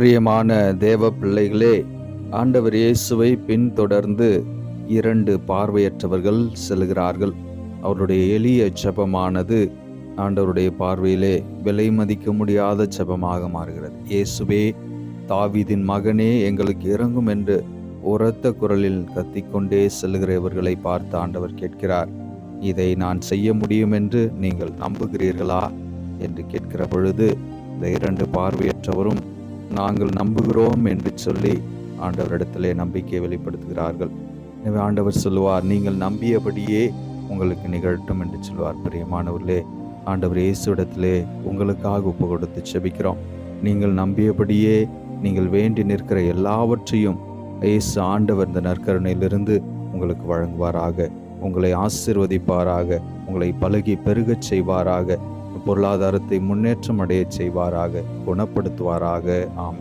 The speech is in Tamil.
பிரியமான தேவ பிள்ளைகளே, ஆண்டவர் இயேசுவை பின்தொடர்ந்து 2 பார்வையற்றவர்கள் செல்கிறார்கள். அவருடைய எளிய ஜெபமானது ஆண்டவருடைய பார்வையிலே விலை மதிக்க முடியாத ஜெபமாக மாறுகிறது. இயேசுவே, தாவீதின் மகனே, எங்களுக்கு இரங்கும் என்று உரத்த குரலில் கத்திக்கொண்டே செல்கிறவர்களை பார்த்து ஆண்டவர் கேட்கிறார், இதை நான் செய்ய முடியும் என்று நீங்கள் நம்புகிறீர்களா என்று கேட்கிற பொழுது இந்த 2 பார்வையற்றவரும் நாங்கள் நம்புகிறோம் என்று சொல்லி ஆண்டவரிடத்திலே நம்பிக்கையை வெளிப்படுத்துகிறார்கள். எனவே ஆண்டவர் சொல்லுவார், நீங்கள் நம்பியபடியே உங்களுக்கு நிகழட்டும் என்று சொல்வார். பிரியமானவர்களே, ஆண்டவர் இயேசுவிடத்திலே உங்களுக்காக ஒப்பு கொடுத்து செபிக்கிறோம். நீங்கள் நம்பியபடியே நீங்கள் வேண்டி நிற்கிற எல்லாவற்றையும் இயேசு ஆண்டவர் இந்த நற்கருணையிலிருந்து உங்களுக்கு வழங்குவாராக, உங்களை ஆசீர்வதிப்பாராக, உங்களை பலுகி பெருகச் செய்வாராக, பொருளாதாரத்தை முன்னேற்றம் அடைய செய்வாராக, குணப்படுத்துவாராக. ஆமென்.